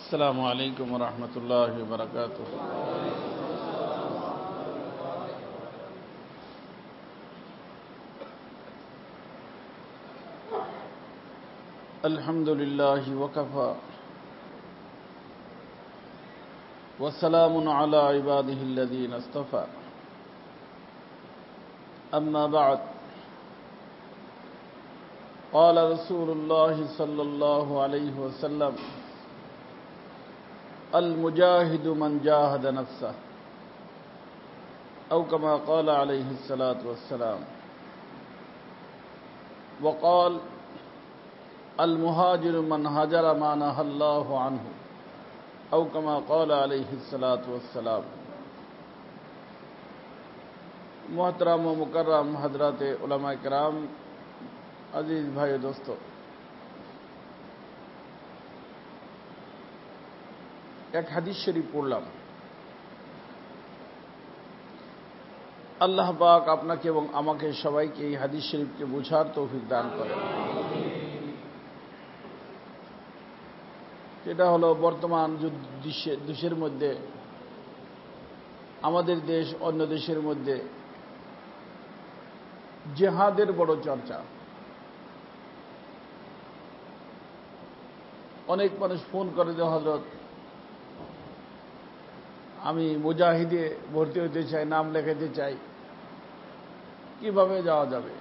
السلام عليكم ورحمة الله وبركاته. الحمد لله وكفى وسلام على عباده الذين اصطفى. أما بعد، قال رسول الله صلى الله عليه وسلم: المجاهد من جاهد نفسه، أو كما قال عليه الصلاة والسلام. وقال: المهاجر من هجر ما نهى الله عنه، أو كما قال عليه الصلاة والسلام. मोहतरम व मुकर्रम हजरत उलमा किराम, अजीज भाई दोस्तों, एक हदीस शरीफ पढ़लाम। আল্লাহ পাক আপনাকে এবং আমাকে সবাইকে এই হাদিস শরীফকে বোঝার তৌফিক দান করেন। এটা হলো বর্তমান দেশের মধ্যে, আমাদের দেশ অন্য দেশের মধ্যে জিহাদের বড় চর্চা। অনেক মানুষ ফোন করে যে হযরত, আমি মুজাহিদে ভর্তি হতে চাই, নাম লেখাতে চাই, কিভাবে যাওয়া যাবে?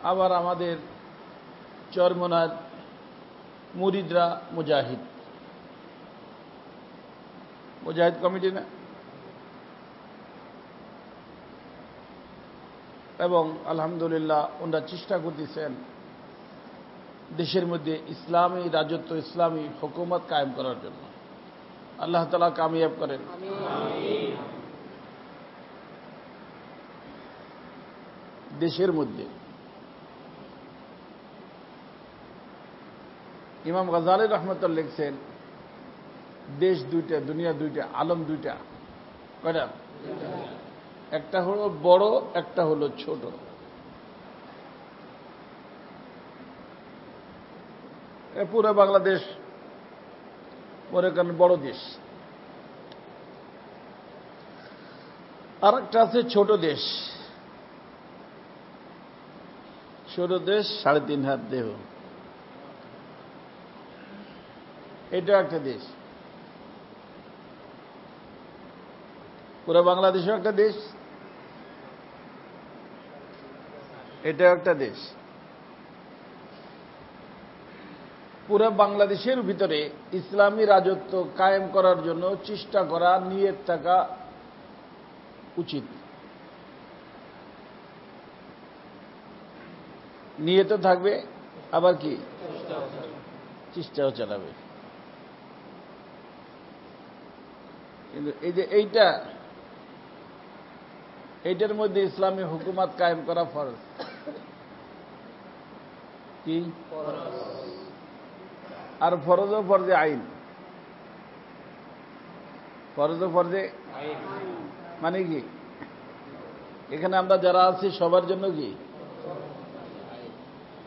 আবার আমাদের চরমনার মুরিদরা মুজাহিদ কমিটি না, এবং আলহামদুলিল্লাহ ওনারা চেষ্টা করতেছেন দেশের মধ্যে ইসলামী রাজত্ব, ইসলামী হুকুমত কায়েম করার জন্য। আল্লাহ তাআলা কামিয়াব করেন। দেশের মধ্যে ইমাম গাজালি রহমতুল্লাহ লিখছেন, দেশ দুইটা, দুনিয়া দুইটা, আলম দুইটা। কয়টা? একটা হলো বড়, একটা হলো ছোট। পুরো বাংলাদেশ মনে করেন বড় দেশ, আর একটা আছে ছোট দেশ। ছোট দেশ 3.5 হাত দেহ, এটা একটা দেশ। পুরো বাংলাদেশও একটা দেশ, এটা একটা দেশ। পুরো বাংলাদেশের ভিতরে ইসলামী রাজত্ব কায়েম করার জন্য চেষ্টা করা, নিয়ত থাকা উচিত। নিয়ত থাকবে, আবার কি চেষ্টাও চালাবে। কিন্তু এই যে এইটার মধ্যে ইসলামী হুকুমত কায়েম করা ফরজ। কি আর ফরজ ও ফরজে আইন। ফরজ ও ফরজে মানে কি, এখানে আমরা যারা আছি সবার জন্য কি,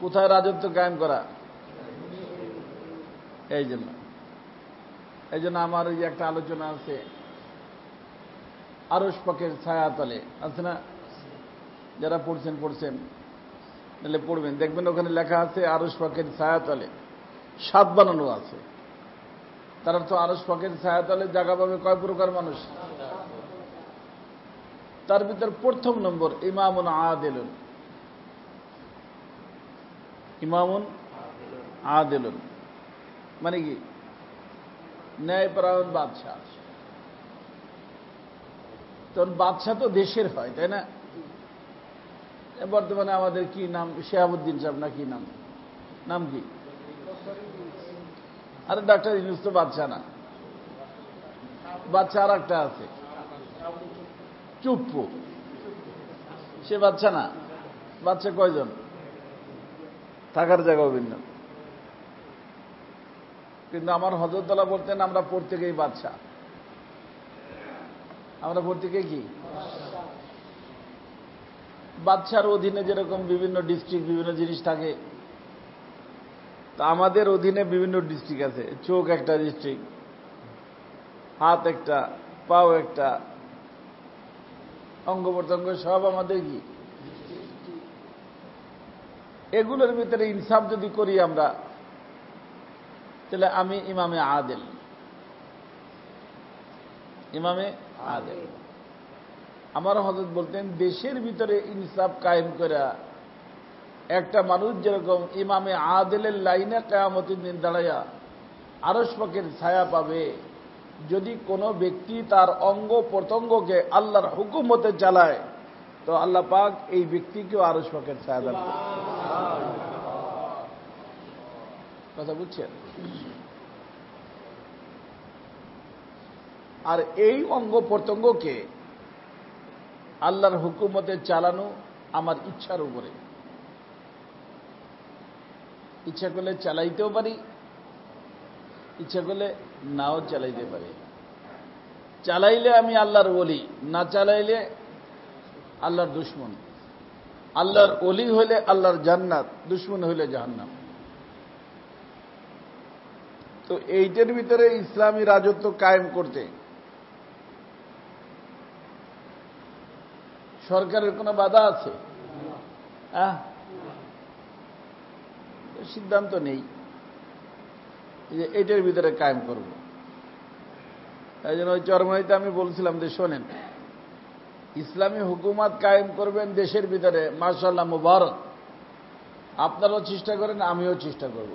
কোথায় রাজত্ব কায়েম করা? এই জন্য আমার ওই যে একটা আলোচনা আছে, আরশ পাকের ছায়াতলে আছে না? যারা পড়ছেন তাহলে পড়বেন, দেখবেন ওখানে লেখা আছে আরশ পাকের ছায়াতলে। সাত বানানো আছে। তারা তো আরশ পাকের ছায়াতলে জায়গা পাবে কয় প্রকার মানুষ? তার ভিতর প্রথম নম্বর ইমামুন আদিলুন। ইমামুন আদিলুন মানে কি? ন্যায়পরায়ণ বাদশাহ। তখন বাদশাহ তো দেশের হয়, তাই না? বর্তমানে আমাদের কি নাম? শেহাবুদ্দিন সাহেব না কি নাম? নাম কি? আরে ডাক্তার ইউনূস তো বাদশাহ না। বাদশাহ আর একটা আছে, চুপ্পু। সে বাদশাহ না। বাদশাহ কয়জন? থাকার জায়গাও ভিন্ন। কিন্তু আমার হযরতওয়ালা বলতেন, আমরা প্রত্যেকেই বাদশাহ। আমরা প্রত্যেকে কি? বাদশার অধীনে যেরকম বিভিন্ন ডিস্ট্রিক্ট বিভিন্ন জিনিস থাকে, তা আমাদের অধীনে বিভিন্ন ডিস্ট্রিক্ট আছে। চোখ একটা ডিস্ট্রিক্ট, হাত একটা, পাও একটা, অঙ্গ প্রত্যঙ্গ সব আমাদের কি। এগুলোর ভিতরে ইনসাফ যদি করি আমরা, তাহলে আমি ইমামে আদেল। ইমামে আদেল আমার হযরত বলতেন, দেশের ভিতরে ইনসাফ কায়েম করা একটা মানুষ যেরকম ইমামে আদেলের লাইনে কিয়ামতের দিন দাঁড়ায়া আরশ পাকের ছায়া পাবে, যদি কোনো ব্যক্তি তার অঙ্গ প্রত্যঙ্গকে আল্লাহর হুকুম মতে চালায়, তো আল্লাহ পাক এই ব্যক্তিকেও আরশ পাকের ছায়া দেবে। কথা বুঝছেন? আর এই অঙ্গ প্রত্যঙ্গকে আল্লাহর হুকুমতে চালানো আমার ইচ্ছার উপরে। ইচ্ছা করলে চালাইতেও পারি, ইচ্ছা করলে নাও চালাইতে পারি। চালাইলে আমি আল্লাহর ওলি, না চালাইলে আল্লাহর দুশমন। আল্লাহর ওলি হইলে আল্লাহর জান্নাত, দুশমন হইলে জাহান্নাম। তো এইটার ভিতরে ইসলামী রাজত্ব কায়েম করতে সরকারের কোনো বাধা আছে? সিদ্ধান্ত নেই যে এটার ভিতরে কায়েম করব। এই জন্য ওই চরমনাইতে আমি বলছিলাম যে শোনেন, ইসলামী হুকুমত কায়েম করবেন দেশের ভিতরে, মাশাআল্লাহ মুবারক। আপনারাও চেষ্টা করেন, আমিও চেষ্টা করব।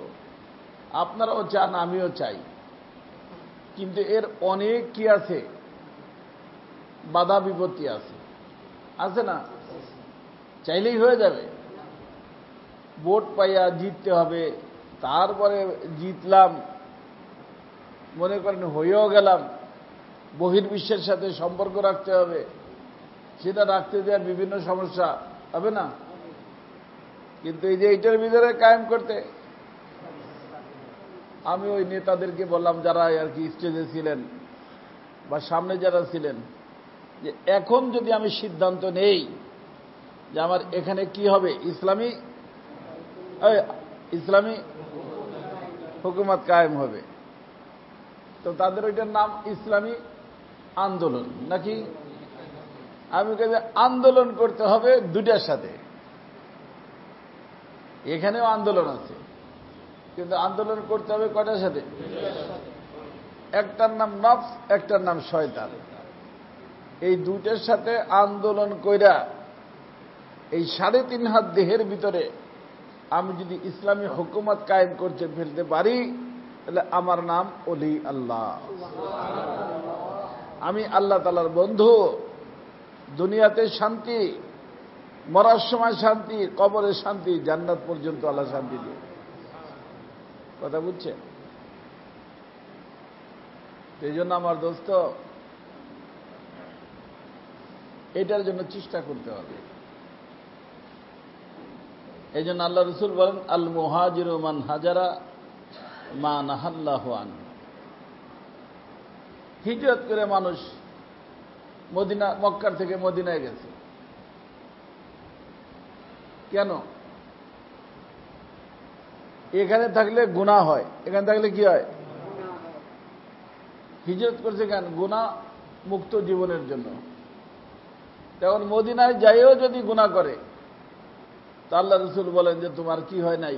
আপনারাও চান, আমিও চাই, কিন্তু এর অনেক কি আছে, বাধা বিপত্তি আছে, আছে না? চাইলেই হয়ে যাবে? ভোট পাইয়া জিততে হবে, তারপরে জিতলাম, মনে করেন হয়েও গেলাম, বহির্বিশ্বের সাথে সম্পর্ক রাখতে হবে, সেটা রাখতে দেওয়ার বিভিন্ন সমস্যা হবে না? কিন্তু এই যে এইটার ভিতরে কায়েম করতে, আমি ওই নেতাদেরকে বললাম যারা আর কি স্টেজে ছিলেন বা সামনে যারা ছিলেন, যে এখন যদি আমি সিদ্ধান্ত নেই যে আমার এখানে কি হবে, ইসলামী হুকুমত কায়েম হবে, তো তাদের ওইটার নাম ইসলামী আন্দোলন নাকি? আমি কে আন্দোলন করতে হবে দুইটার সাথে। এখানেও আন্দোলন আছে, কিন্তু আন্দোলন করতে হবে কয়টার সাথে? একটার নাম নফস, একটার নাম শয়তান। এই দুইটার সাথে আন্দোলন কইরা এই 3.5 হাত দেহের ভিতরে আমি যদি ইসলামী হুকুমত কায়েম করতে ফেলতে পারি, তাহলে আমার নাম ওলি আল্লাহ। আমি আল্লাহ তাআলার বন্ধু। দুনিয়াতে শান্তি, মরার সময় শান্তি, কবরে শান্তি, জান্নাত পর্যন্ত আল্লাহ শান্তি দিয়ে। কথা বুঝছেন? এই জন্য আমার দোস্ত, এটার জন্য চেষ্টা করতে হবে। এই জন্য আল্লাহ রাসূল বলেন, আল মুহাজিরু মান হাজারা মা নাহাল্লাহু আন। হিজরত করে মানুষ মক্কার থেকে মদিনায় গেছে। কেন? এখানে থাকলে গুনাহ হয়, এখানে থাকলে কি হয়? হিজরত করছে কেন? গুনাহ মুক্ত জীবনের জন্য। তখন মদিনায় যাইও যদি গুনাহ করে, তা আল্লাহ রাসূল বলেন যে তোমার কি হয় নাই?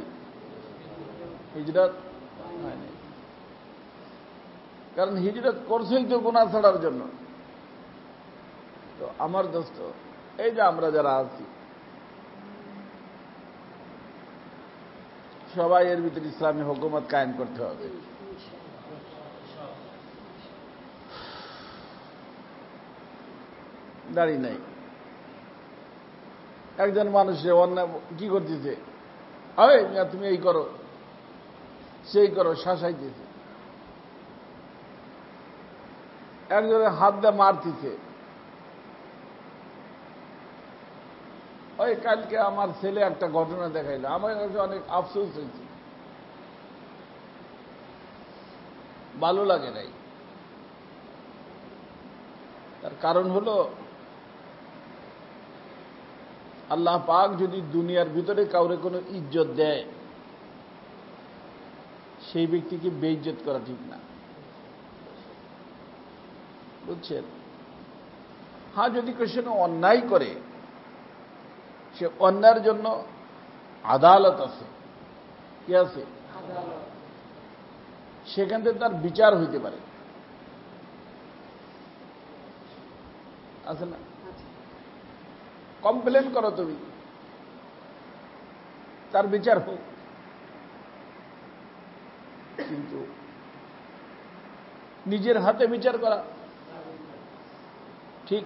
হিজরত হয় নাই। কারণ হিজরত করছেই তো গুনাহ ছাড়ার জন্য। তো আমার দোস্ত, এই যে আমরা যারা আছি, সবাই এর ভিতরে ইসলামী হুকুমত কায়েম করতে হবে। দাড়ি নাই, একজন মানুষের অন্যায় কি করতেছে, আরে তুমি এই করো সেই করো, শাসাইতেছে। একজনের হাত দিয়ে মারতেছে। ওই কালকে আমার ছেলে একটা ঘটনা দেখাইল, আমার কাছে অনেক আফসোস হয়েছে, ভালো লাগে নাই। তার কারণ হলো, আল্লাহ পাক যদি দুনিয়ার ভিতরে কাউরে কোনো ইজ্জত দেয়, সেই ব্যক্তিকে বেইজ্জত করা ঠিক না, বুঝছেন? হ্যাঁ, যদি কেউ অন্যায় করে, সে অন্যায়ের জন্য আদালত আছে, কি আছে? সেখান থেকে তার বিচার হইতে পারে, আছে না? কমপ্লেন করো তুমি, তার বিচার হোক। কিন্তু নিজের হাতে বিচার করা ঠিক।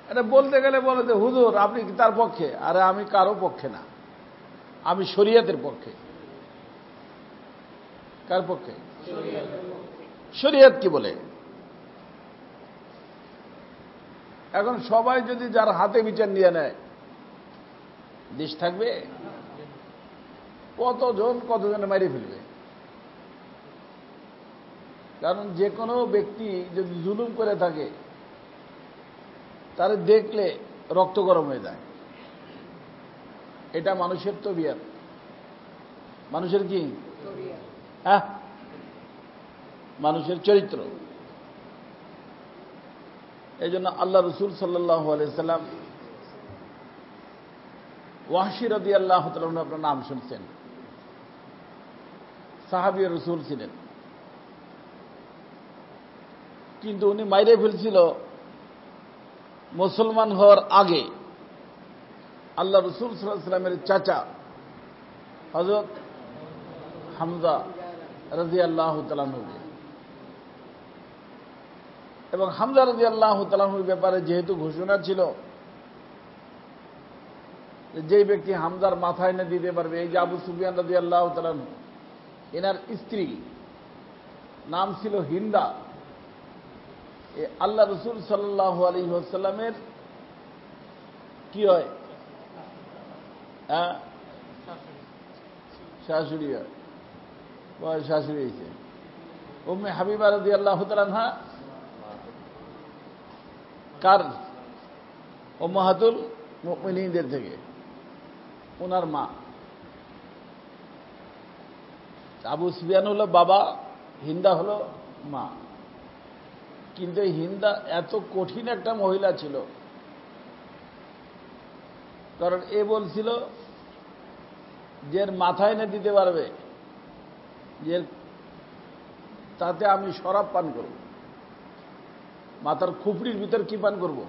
এটা বলতে গেলে বলে যে হুজুর আপনি কি তার পক্ষে? আরে আমি কারো পক্ষে না, আমি শরীয়তের পক্ষে। কার পক্ষে? শরীয়ত কি বলে? এখন সবাই যদি যার হাতে বিচার নিয়ে নেয়, দেশ থাকবে? কতজনে মারি ফেলবে। কারণ যে কোনো ব্যক্তি যদি জুলুম করে থাকে, তারে দেখলে রক্ত গরম হয়ে যায়। এটা মানুষের তবিয়ত। মানুষের কি? হ্যাঁ, মানুষের চরিত্র। এই জন্য আল্লাহ রসুল সাল্লাল্লাহু আলাইহি সাল্লাম ওয়াহশী রাদিয়াল্লাহু তাআলা আনহু, আপনার নাম শুনছেন, সাহাবী রসুল ছিলেন, কিন্তু উনি মাইরে ফেলছিল মুসলমান হওয়ার আগে আল্লাহ রসুল সাল্লাল্লাহু আলাইহি সাল্লামের চাচা হযরত হামজা রাদিয়াল্লাহু তাআলা আনহুকে। এবং হামজা রাদিয়াল্লাহু তাআলা আনহুর ব্যাপারে যেহেতু ঘোষণা ছিল যেই ব্যক্তি হামজার মাথায় এনে দিতে পারবে, এই যে আবু সুফিয়ান রাদিয়াল্লাহু তাআলা আনহু, এনার স্ত্রী নাম ছিল হিন্দা। আল্লাহ রসুল সাল্লাল্লাহু আলাইহি ওয়াসাল্লামের কি হয়? শাশুড়ি হয়, শাশুড়ি হয়েছে। উম্মে হাবিবা রাদিয়াল্লাহু তাআলা আনহা কার? উম্মাহাতুল মুমিনিনদের থেকে, ওনার মা। আবু সুফিয়ান হলো বাবা, হিন্দা হলো মা। কিন্তু এই হিন্দা এত কঠিন একটা মহিলা ছিল, কারণ এ বলছিল যে মাথায় এনে দিতে পারবে, যে তাতে আমি শরাব পান করব। মাথার খুপড়ির ভিতর কি পান করব?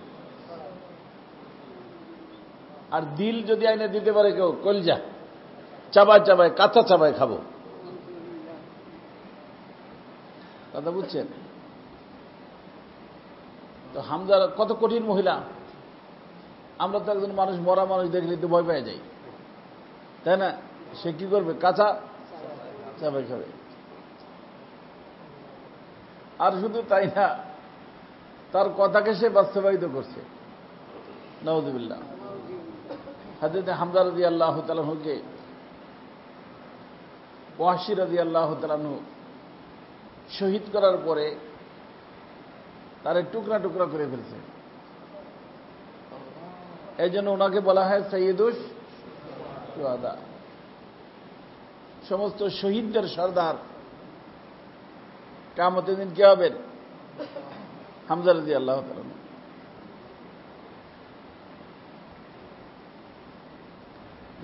আর দিল যদি আইনে দিতে পারে কেউ, কলজা চাবায় চাবায়, কাঁচা চাবায় খাবো। কথা বুঝছেন? তো হামজা কত কঠিন মহিলা। আমরা তো একজন মানুষ, মরা মানুষ দেখলে তো ভয় পেয়ে যাই, তাই না? সে কি করবে? কাঁচা চাবাই খাবে। আর শুধু তাই না, তার কথাকে সে বাস্তবায়িত করছে। নাউযুবিল্লাহ। হযরত হামজা রাদিয়াল্লাহু তাআলা আনহুকে ওয়াহশী রাদিয়াল্লাহু তাআলা আনহু শহীদ করার পরে তারে টুকরা টুকরা করে ফেলছে। এই জন্য ওনাকে বলা হয় সাইয়্যিদুশ শুহাদা, সমস্ত শহীদদের সর্দার। কিয়ামতের দিন কি হবেন? হামজা রাদিয়াল্লাহু তাআলা আনহু।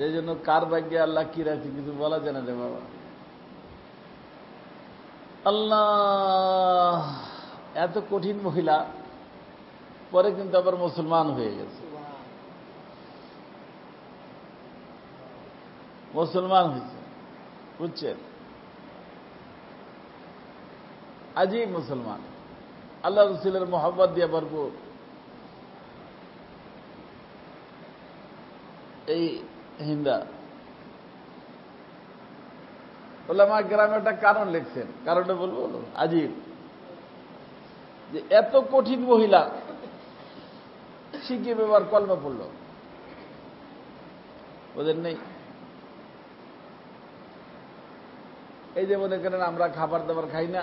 এই জন্য কার ভাগ্যে আল্লাহ কি রাখছে কিছু বলা যায় না রে বাবা। আল্লাহ, এত কঠিন মহিলা, পরে কিন্তু আবার মুসলমান হয়ে গেছে। মুসলমান হয়েছে, বুঝছেন? আজই মুসলমান, আল্লাহ রসুলের মোহাব্বত দিয়ে ভরপুর। এই হিন্দা ওলামা কেরাম একটা কারণ লিখছেন, কারণটা বলবো আজীব, যে এত কঠিন মহিলা শিখে ব্যবহার কলমা পড়ল, ওদের নেই। এই যে মনে করেন আমরা খাবার দাবার খাই না,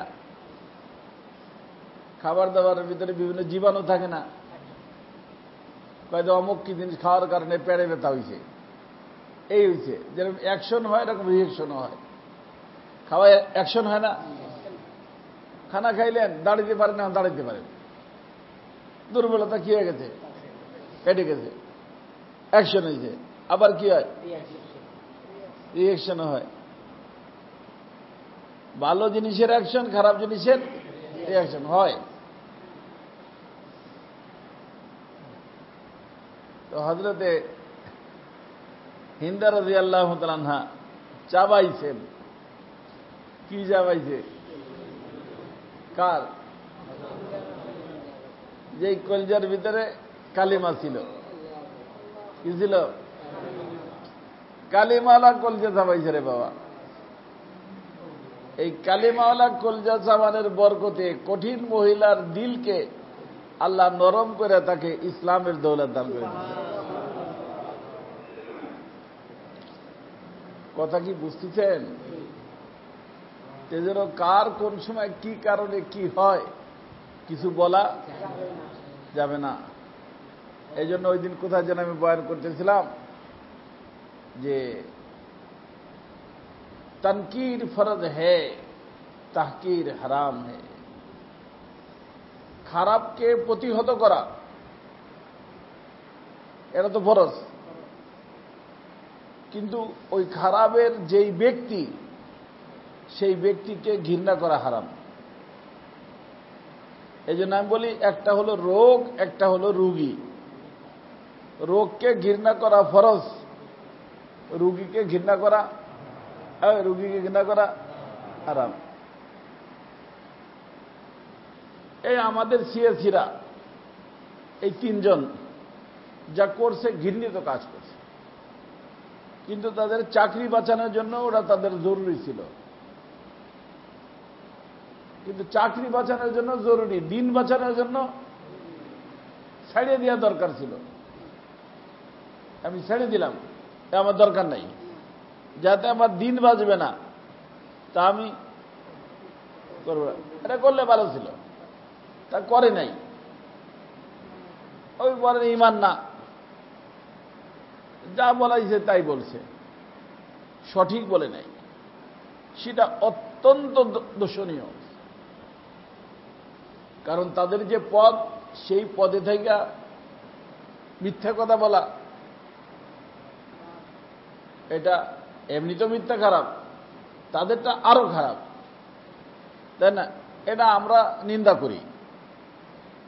খাবার দাবারের ভিতরে বিভিন্ন জীবাণু থাকে না, কয়তো অমুক কি জিনিস খাওয়ার কারণে পেটে ব্যথা হয়েছে, এই হয়েছে। যেরকম অ্যাকশন হয় এরকম রিয়েকশনও হয়। খাওয়ায় অ্যাকশন হয় না, খানা খাইলেন দাঁড়িয়ে পারেন না, দাঁড়াইতে পারেন, দুর্বলতা কি হয়ে গেছে, কেটে গেছে, অ্যাকশন হয়েছে। আবার কি হয়, রিয়েকশনও হয়। ভালো জিনিসের অ্যাকশন, খারাপ জিনিসের রিয়াকশন হয়। তো হযরতে হিন্দা রাদিয়াল্লাহু তাআলা আনহা চাবাইছেন। কি চাবাইছে? কার? যে কলজার ভিতরে কালিমা ছিল। কি ছিল? কালিমাওয়ালা কলজা চাবাইছে রে বাবা। এই কালিমাওয়ালা কলজা চাবানের বরকতে কঠিন মহিলার দিলকে আল্লাহ নরম করে তাকে ইসলামের দৌলত দান করে দিয়েছে। কথা কি বুঝতেছেন? এজন্য কার কোন সময় কি কারণে কি হয় কিছু বলা যাবে না। এই জন্য ওই দিন কোথায় যেন আমি বয়ান করতেছিলাম যে তনকির ফরজ है, তাহকির হারাম है। খারাপকে প্রতিহত করা এটা তো ফরজ, কিন্তু ওই খারাপের যেই ব্যক্তি সেই ব্যক্তিকে ঘৃণা করা হারাম। এই জন্য আমি বলি একটা হলো রোগ, একটা হলো রুগী। রোগকে ঘৃণা করা ফরজ, রুগীকে ঘৃণা করা হারাম। এই আমাদের সিএসিরা এই তিনজন যা করছে ঘৃণিত কাজ করছে, কিন্তু তাদের চাকরি বাঁচানোর জন্য ওরা তাদের জরুরি ছিল। কিন্তু চাকরি বাঁচানোর জন্য জরুরি, দিন বাঁচানোর জন্য ছাড়িয়ে দেওয়া দরকার ছিল। আমি ছেড়ে দিলাম, আমার দরকার নাই, যাতে আমার দিন বাঁচবে না তা আমি করব না। এটা করলে ভালো ছিল, তা করে নাই। ওই বলেন ইমান না, যা বলাইছে তাই বলছে, সঠিক বলে নাই, সেটা অত্যন্ত দোষণীয়। কারণ তাদের যে পদ, সেই পদে থেকে মিথ্যা কথা বলা, এটা এমনি তো মিথ্যা খারাপ, তাদেরটা আরো খারাপ, তাই না? এটা আমরা নিন্দা করি,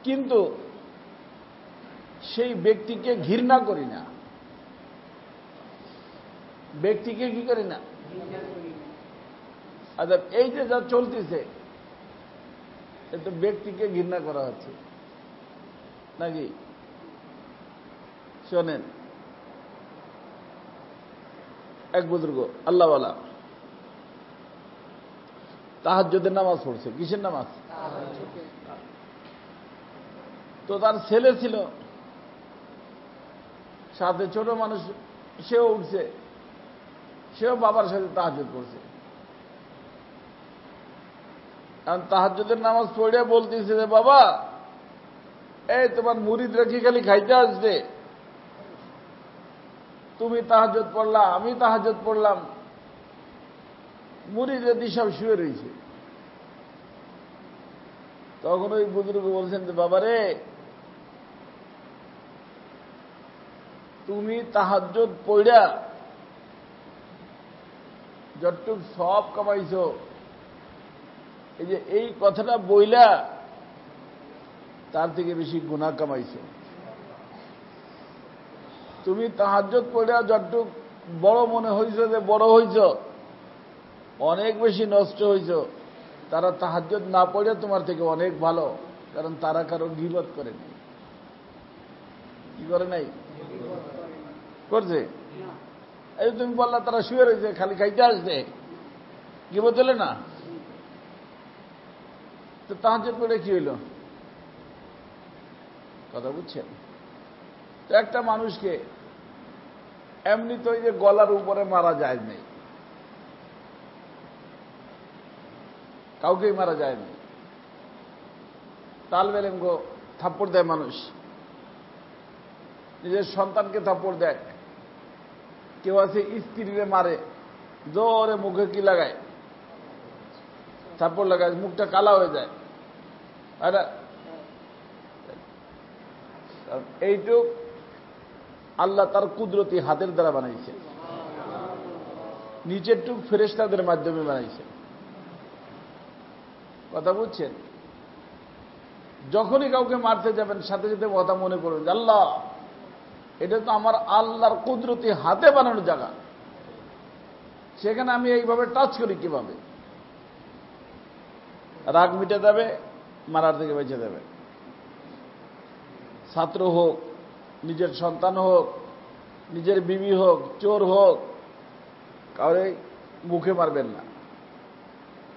কিন্তু সেই ব্যক্তিকে ঘৃণা করি না। ব্যক্তিকে কি করি না? আচ্ছা, এই যে যা চলতেছে এটা ব্যক্তিকে ঘৃণা করা হচ্ছে নাকি? শোনেন, এক বুজুর্গ আল্লাহওয়ালা তাহাজ্জুদের নামাজ পড়ছে। কিসের নামাজ? তো তার ছেলে ছিল সাথে, ছোট মানুষ, সেও উঠছে, সেও বাবার সাথে তাহাজ্জুদ পড়ছে। কারণ তাহাজ্জুদের নামাজ পড়ে বলতেছে যে বাবা, এই তোমার মুরিদ রেখে খালি খাইতে আসবে, তুমি তাহাজ্জুদ পড়লা, আমি তাহাজ্জুদ পড়লাম, মুরিদের দিশাও শুয়ে রয়েছে। তখন ওই বুজুর্গ বলছেন যে বাবা রে, তুমি তাহাজ্জুদ পড়া যতটুক সব কামাইছো, এই যে এই কথাটা বইলা তার থেকে বেশি গুনাহ কামাইছো। তুমি তাহাজ্জুদ পড়া যতটুক বড় মনে হইছ যে বড় হইছ, অনেক বেশি নষ্ট হইছ। তারা তাহাজ্জুদ না পড়ে তোমার থেকে অনেক ভালো, কারণ তারা কারো গীবত করে নাই। কি করে নাই? করছে। এই তুমি বললা তারা শুয়ে রয়েছে, খালি খাইতে আসবে, গীবত হলে না? তো তাহাজ্জুদ পড়ে কি হইল? কথা বুঝছেন? তো একটা মানুষকে এমনি তো এই যে গলার উপরে মারা যায় নাই, কাউকেই মারা যায় নাই। তালবে এলেমগো থাপ্পড় দেয় মানুষ, নিজের সন্তানকে থাপ্পড় দেয়, কেউ আছে স্ত্রীরে মারে, জোরে মুখে কি লাগায়, থাপ্পড় লাগায়, মুখটা কালা হয়ে যায়। এইটুক আল্লাহ তার কুদরতি হাতের দ্বারা বানাইছে, নিচের টুক ফেরেশতাদের মাধ্যমে বানাইছে। কথা বুঝছেন? যখনই কাউকে মারতে যাবেন সাথে সাথে কথা মনে করবেন যে আল্লাহ, এটা তো আমার আল্লাহর কুদরতি হাতে বানানোর জায়গা, সেখানে আমি এইভাবে টাচ করি কিভাবে? রাগ মিটে যাবে, মারার থেকে বেঁচে যাবে। ছাত্র হোক, নিজের সন্তান হোক, নিজের বিবি হোক, চোর হোক, কাউরে মুখে মারবেন না।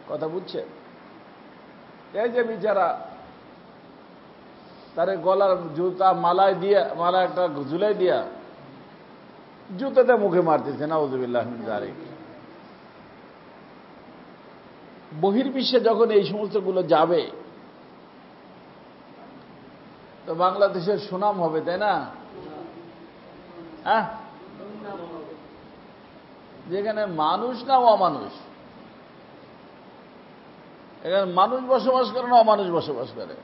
কথা বুঝছে? এই যে বিচারা তারে গলার জুতা মালায় দিয়া, মালা একটা ঝুলাই দিয়া জুতাতে মুখে মারতেছে, নাউযুবিল্লাহ মিন যালিক। বহির্বিশ্বে যখন এই সমস্ত গুলো যাবে তো বাংলাদেশের সুনাম হবে, তাই না? হ্যাঁ, যেখানে মানুষ না অমানুষ, এখানে মানুষ বসবাস করে না অমানুষ বসবাস করে।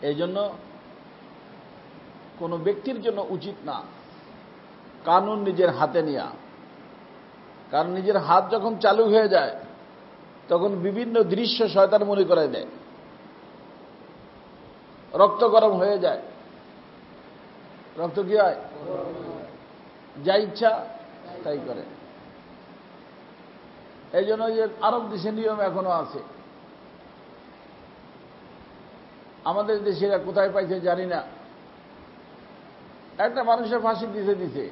এই জন্য কোনো ব্যক্তির জন্য উচিত না কানুন নিজের হাতে নেওয়া, কারণ নিজের হাত যখন চালু হয়ে যায় তখন বিভিন্ন দৃশ্য শয়তান মনে করায় দেয়, রক্ত গরম হয়ে যায়। রক্ত কি হয়? যা ইচ্ছা তাই করে। এই জন্য যে আরব দেশে নিয়ম এখনো আছে, আমাদের দেশেরা কোথায় পাইছে জানি না, একটা মানুষের ফাঁসি দিছে,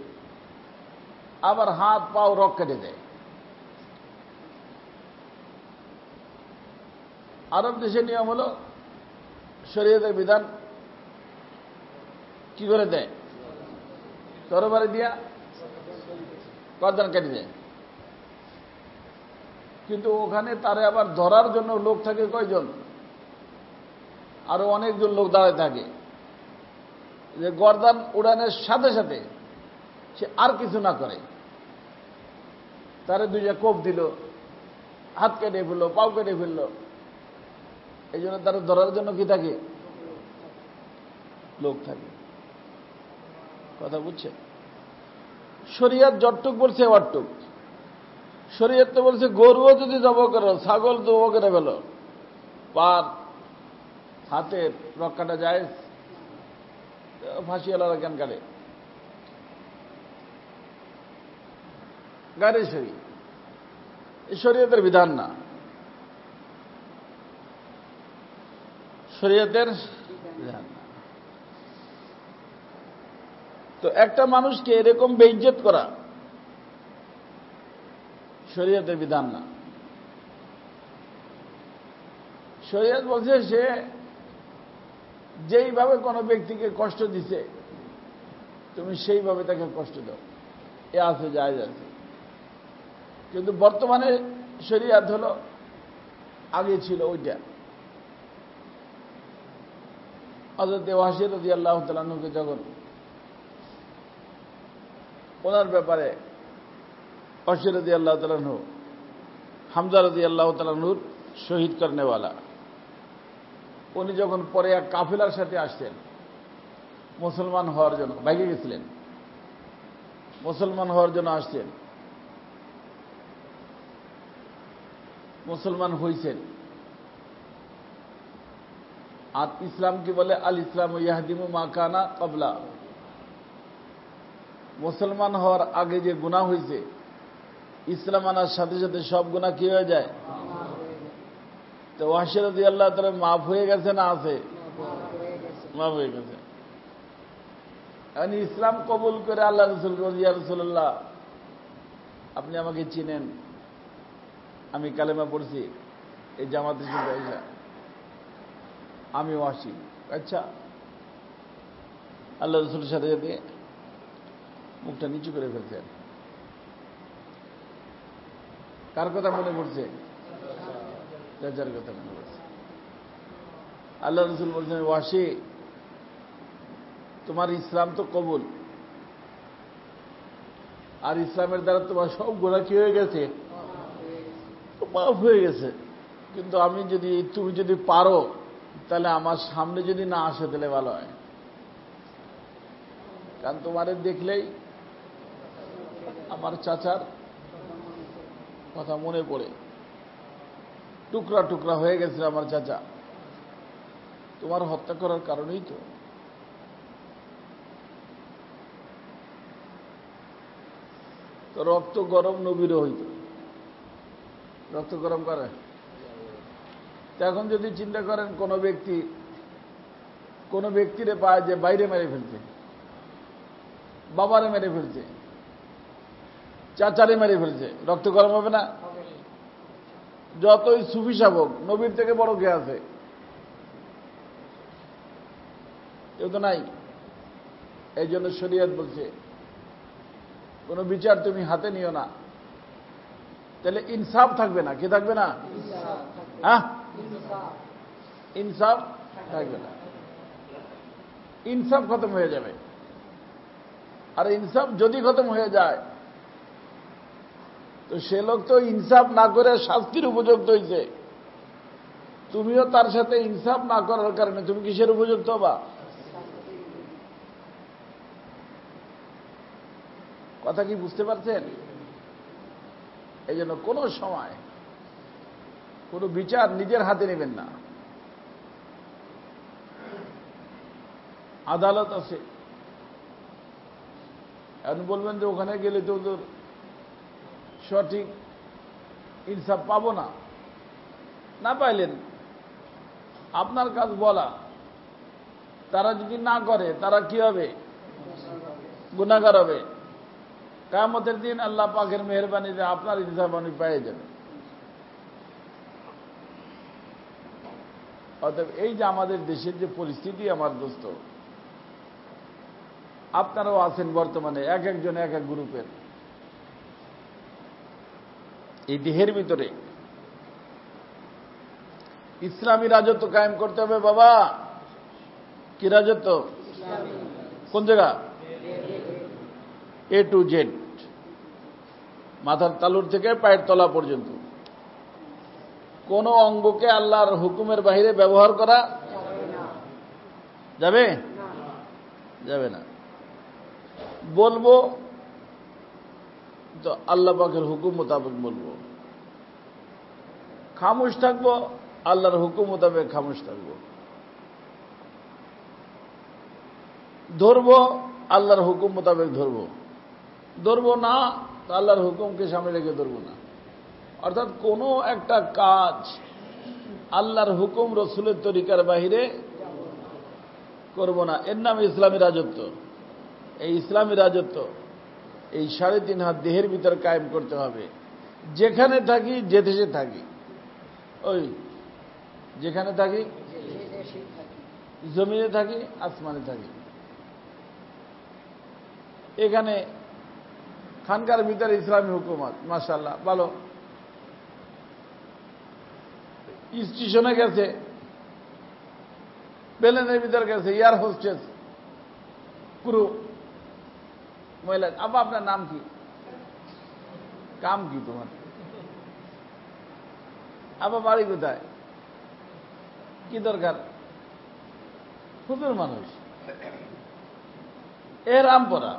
আবার হাত পাও রক কেটে দেয়। আরব দেশের নিয়ম হলো শরীয়তের বিধান কি করে দেয়? তরবারি দিয়া গর্দান কেটে দেয়। কিন্তু ওখানে তারে আবার ধরার জন্য লোক থাকে কয়জন? আরো অনেকজন লোক দাঁড়ায় থাকে, যে গর্দান উড়ানের সাথে সাথে সে আর কিছু না করে, তারে দুইটা কোপ দিল, হাত কেটে ফেললো, পাও কেটে ফেললো। এই জন্য তারা ধরার জন্য কি থাকে? লোক থাকে। কথা বুঝছে? শরীয়ত যতটুক বলছে অটুক। শরীয়ত তো বলছে গরুও যদি জব করো, ছাগল জব করে ফেলো, পার হাতের রক্ষাটা যায়, ফাঁসিওয়ালারা কেন কাটে? গাড়ি সই, এই শরীয়তের বিধান না, শরীয়তের বিধান না। তো একটা মানুষকে এরকম বেইজ্জত করা শরীয়তের বিধান না। শরীয়ত বলছে সে যেইভাবে কোনো ব্যক্তিকে কষ্ট দিছে তুমি সেইভাবে তাকে কষ্ট দাও, এ আছে, জায়েজ আছে। কিন্তু বর্তমানে শরীয়ত হলো, আগে ছিল ওইটা। হযরত ওয়াসি রাদিয়াল্লাহু তাআলা আনহুকে যখন ওনার ব্যাপারে ওয়াসি রাদিয়াল্লাহু তাআলা আনহু হামজা রাদিয়াল্লাহু তাআলা আনহুর শহীদ করনেওয়ালা, উনি যখন পরে এক কাফেলার সাথে আসছেন মুসলমান হওয়ার জন্য, বাইকে গেছিলেন, মুসলমান হওয়ার জন্য আসছেন, মুসলমান হয়েছেন। আর ইসলাম কি বলে? আল ইসলাম ইয়াহদিমু মা কানা ক্বাবলা। মুসলমান হওয়ার আগে যে গুনাহ হয়েছে, ইসলাম আনার সাথে সাথে সব গুনাহ কি হয়ে যায়? তো ওয়াসি রাদিয়াল্লাহু তাআলা মাফ হয়ে গেছে না আছে? মাফ হয়ে গেছে। ইসলাম কবুল করে আল্লাহ রাসূল বলেন, ইয়া রাসূলুল্লাহ, আপনি আমাকে চিনেন, আমি কালেমা পড়ছি এই জামাতের সাথে আইসা, আমি ওয়াসি। আচ্ছা, আল্লাহ রাসূলের সাথে সাথে মুখটা নিচু করে ফেলছেন। কার কথা মনে পড়ছে? চাচার কথা মনে পড়ছে। আল্লাহ রসুল বলছেন, ওয়াসি, তোমার ইসলাম তো কবুল, আর ইসলামের দ্বারা তোমার সব গুনাহ কি হয়ে গেছে? মাফ হয়ে গেছে। কিন্তু তুমি যদি পারো তাহলে আমার সামনে যদি না আসে তাহলে ভালো হয়, কারণ তোমারে দেখলেই আমার চাচার কথা মনে পড়ে। টুকরা টুকরা হয়ে গেছে আমার চাচা, তোমার হত্যা করার কারণেই তো রক্ত গরম নবীরও হইত। রক্ত গরম করে। এখন যদি চিন্তা করেন কোন ব্যক্তিরে পায় যে বাইরে মেরে ফেলছে, বাবারে মেরে ফেলছে, চাচারে মেরে ফেলছে, রক্ত গরম হবে না? যতই সুফি শাবক, নবীর থেকে বড় কে আছে? কেউ তো নাই। এই জন্য শরীয়ত বলছে কোন বিচার তুমি হাতে নিও না, তাহলে ইনসাফ থাকবে না। কি থাকবে না? হ্যাঁ, ইনসাফ থাকবে না। ইনসাফ খতম হয়ে যাবে। আর ইনসাফ যদি খতম হয়ে যায় তো সে লোক তো ইনসাফ না করে শাস্তির উপযুক্ত হয়েছে, তুমিও তার সাথে ইনসাফ না করার কারণে তুমি কিসের উপযুক্ত হবা? কথা কি বুঝতে পারছেন? এই জন্য কোনো সময় কোনো বিচার নিজের হাতে নেবেন না। আদালত আছে, এখন বলবেন যে ওখানে গেলে তো ওদের সঠিক ইনসাফ পাবো না। না পাইলেন, আপনার কাজ বলা। তারা যদি না করে তারা কি হবে? গুনাহগার হবে। কিয়ামতের দিন আল্লাহ পাকের মেহেরবানিতে আপনার ইনসাফ আপনি পেয়ে যাবেন। অতএব এই যে আমাদের দেশের যে পরিস্থিতি, আমার দোস্ত, আপনারাও আছেন বর্তমানে এক একজন এক এক গ্রুপের। এই দেহের ভিতরে ইসলামী রাজত্ব কায়েম করতে হবে বাবা। কি রাজত্ব? কোন জায়গা? A to Z, মাথার তালুর থেকে পায়ের তলা পর্যন্ত কোন অঙ্গকে আল্লাহর হুকুমের বাইরে ব্যবহার করা যাবে? যাবে না। বলবো তো আল্লাহ পাকের হুকুম মোতাবেক বলবো, খামোশ থাকবো আল্লাহর হুকুম মোতাবেক খামোশ থাকবো, ধরবো আল্লাহর হুকুম মোতাবেক ধরবো, ধরবো না আল্লাহর হুকুমকে সামনে রেখে ধরবো না। অর্থাৎ কোনো একটা কাজ আল্লাহর হুকুম রসুলের তরিকার বাহিরে করব না। এর নাম ইসলামী রাজত্ব। এই ইসলামী রাজত্ব এই 3.5 হাত দেহের ভিতর কায়েম করতে হবে। যেখানে থাকি, যে দেশে থাকি, ওই যেখানে থাকি, জমিনে থাকি, আসমানে থাকি, এখানে খানকার ভিতরে ইসলামী হুকুমত, মাশাআল্লাহ ভালো। স্টেশনে গেছে, প্লেনের ভিতর গেছে, এয়ার হোস্টেস, ক্রু, মহিলা। আবার আপনার নাম কি? কাম কি তোমার? আবার বাড়ি কোথায়? কি দরকার? হুজুর মানুষ, এ রামপরা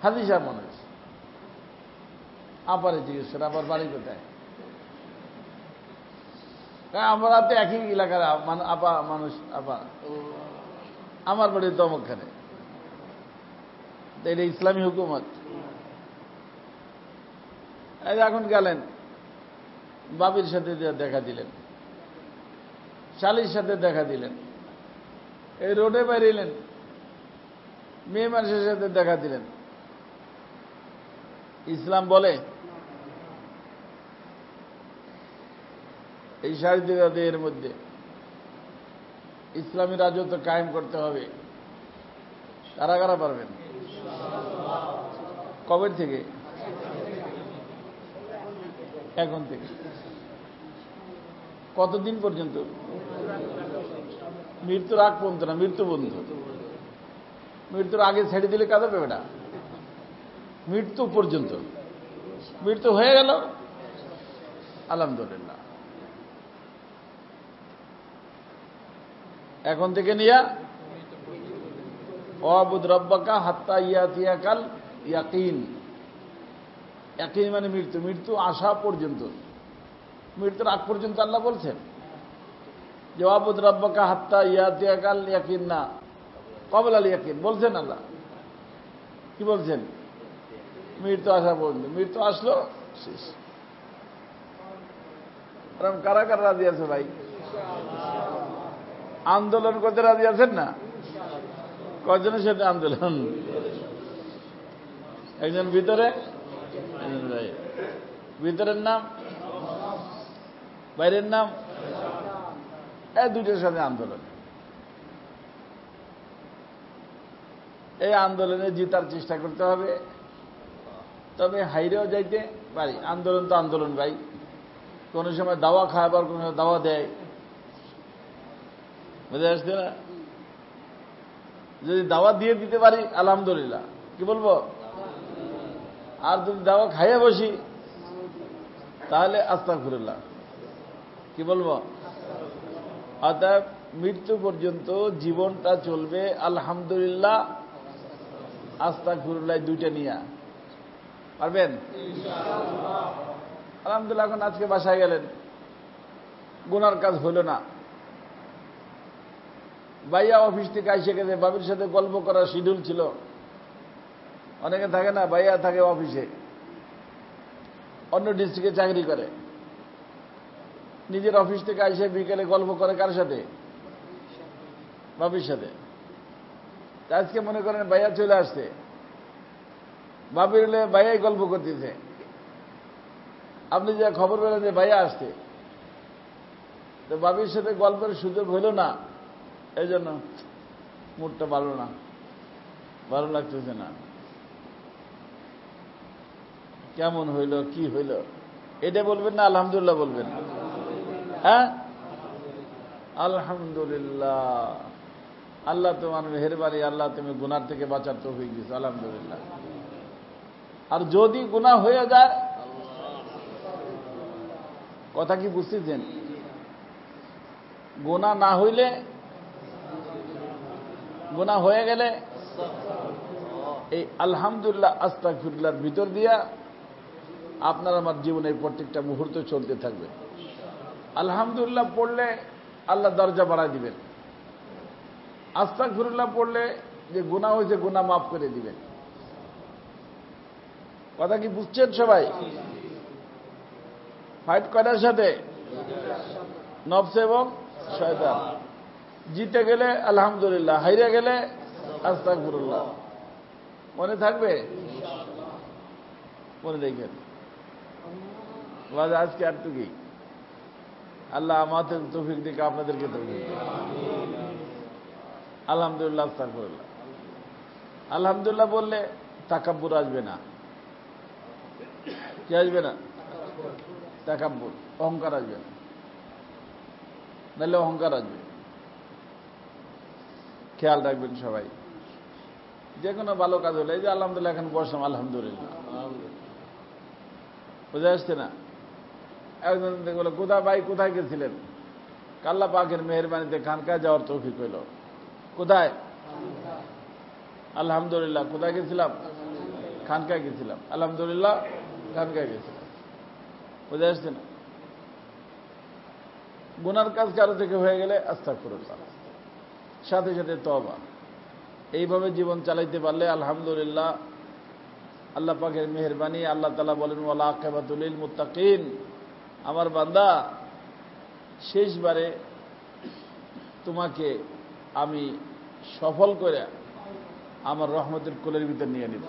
হাদিসা মানুষ। আপারে জিজ্ঞেস করে আবার বাড়ি কোথায়? আমরা তো একই এলাকার আপা মানুষ। আপা আমার বাড়ি তমকখানে। এটা ইসলামী হুকুমত। এখন গেলেন, বাবির সাথে দেখা দিলেন, শালির সাথে দেখা দিলেন, এই রোডে বেরিয়েলেন, মেয়ে মানুষের সাথে দেখা দিলেন। ইসলাম বলে এই 2.5 দেহের মধ্যে ইসলামী রাজত্ব কায়েম করতে হবে। কারা কারা পারবেন? কবে থেকে? এখন থেকে। কতদিন পর্যন্ত? মৃত্যুর আগ পর্যন্ত না, মৃত্যু পর্যন্ত। মৃত্যুর আগে ছেড়ে দিলে কাঁদা পেবে না, মৃত্যু পর্যন্ত। মৃত্যু হয়ে গেল, আলহামদুলিল্লাহ। এখন থেকে নিয়া ওয়াবুদ রব্বাকা হাত্তা ইয়াতিয়াকাল ইয়াকিন। ইয়াকিন মানে মৃত্যু, মৃত্যু আসা পর্যন্ত, মৃত্যুর আগ পর্যন্ত আল্লাহ বলছেন যে ওয়াবুদ রব্বাকা হাত্তা ইয়াতিয়াকাল ইয়াকিন, না ক্বাবলাল ইয়াকিন বলছেন আল্লাহ। কি বলছেন? মৃত্যু আসা পর্যন্ত। মৃত্যু আসলো, শেষ। কারা কারা রাজি আছে ভাই? আন্দোলন করতে রাজি আছেন না? কজনের সাথে আন্দোলন? একজন ভিতরে, একজন বাইরে। ভিতরের নাম, বাইরের নাম, এই দুইটার সাথে আন্দোলন। এই আন্দোলনে জিতার চেষ্টা করতে হবে, তবে হাইরেও যাইতে পারি। আন্দোলন তো আন্দোলন ভাই, কোনো সময় দাওয়া খায়, আবার কোনো সময় দাওয়া দেয়, বুঝে আসছে না? যদি দাওয়া দিয়ে দিতে পারি আলহামদুলিল্লাহ, কি বলবো? আর যদি দাওয়া খাইয়ে বসি তাহলে আস্তাগফিরুল্লাহ, কি বলবো? অতএব মৃত্যু পর্যন্ত জীবনটা চলবে আলহামদুলিল্লাহ, আস্তাগফিরুল্লাহ দুইটা নিয়ে। পারবেন? আলহামদুলিল্লাহ। এখন আজকে বাসায় গেলেন, গুনার কাজ হইল না, ভাইয়া অফিস থেকে আইসে গেছে, বাবির সাথে গল্প করার শিডিউল ছিল। অনেকে থাকে না, ভাইয়া থাকে অফিসে, অন্য ডিস্ট্রিক্টে চাকরি করে, নিজের অফিস থেকে আইসে বিকেলে গল্প করে কার সাথে? বাবির সাথে। আজকে মনে করেন ভাইয়া চলে আসছে, বাবির হলে ভাইয়াই গল্প করতেছে, আপনি যে খবর পেলেন যে ভাইয়া আসছে, তো বাবির সাথে গল্পের সুযোগ হইল না, এই জন্য মুডটা ভালো না, ভালো লাগতেছে না। কেমন হইল, কি হইল, এটা বলবেন না আলহামদুলিল্লাহ বলবেন? হ্যাঁ, আলহামদুলিল্লাহ। আল্লাহ তোমার মেহেরবানি, আল্লাহ তুমি গুনার থেকে বাঁচার তৌফিক দিয়েছো, আলহামদুলিল্লাহ। আর যদি গুনাহ হয়ে যায়, কথা কি বুঝতেছেন? গুনাহ না হইলে, গুনাহ হয়ে গেলে এই আলহামদুলিল্লাহ আস্তাগফিরুল্লাহর ভিতর দিয়া আপনার আমার জীবনের প্রত্যেকটা মুহূর্ত চলতে থাকবে। আলহামদুলিল্লাহ পড়লে আল্লাহ দরজা বাড়ায় দিবেন, আস্তাগফিরুল্লাহ পড়লে যে গুনাহ হয়েছে গুনাহ মাফ করে দিবেন। কথা কি বুঝছেন সবাই? ফাইট করার সাথে নফস এবং শয়তান। জিতে গেলে আলহামদুলিল্লাহ, হাইরে গেলে আস্তাগফিরুল্লাহ। মনে থাকবে? মনে রেখেন। আজকে এতটুকুই। আল্লাহ আমাদের তৌফিক দিকে, আপনাদেরকে তৌফিক দিক। আলহামদুলিল্লাহ, আস্তাগফিরুল্লাহ। আলহামদুলিল্লাহ বললে তাকাব্বুর আসবে না। কি আসবে না? তাকাব্বুর, অহংকার আসবে না, নাহলে অহংকার আসবে। খেয়াল রাখবেন সবাই। যে কোনো ভালো কাজ হলে, এই যে আলহামদুলিল্লাহ এখন বসলাম, আলহামদুলিল্লাহ, বুঝে আসছে না? একজন বলে, কোথায় ভাই, কোথায় গেছিলেন? আল্লাহ পাকের মেহেরবানিতে খানকায় যাওয়ার তৌফিক হইল। কোথায়? আলহামদুলিল্লাহ। কোথায় গেছিলাম? খানকায় গেছিলাম, আলহামদুলিল্লাহ, খানকায় গেছিলাম। বুঝে আসছে না? গুনার কাজ কারো থেকে হয়ে গেলে আস্তাগফিরুল্লাহ, সাথে সাথে তওবা। এইভাবে জীবন চালাইতে পারলে আলহামদুলিল্লাহ, আল্লাহ পাকের মেহেরবানি। আল্লাহ তাআলা বলেন, ওয়াল আকিবাতুল লিল মুত্তাকিন। আমার বান্দা, শেষবারে তোমাকে আমি সফল করে আমার রহমতের কোলের ভিতর নিয়ে নিব।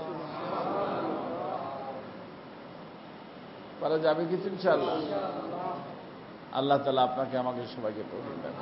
পারা যাবে কিছু ইনশাআল্লাহ। আল্লাহ তাআলা আপনাকে আমাকে সবাইকে তৌফিক দান।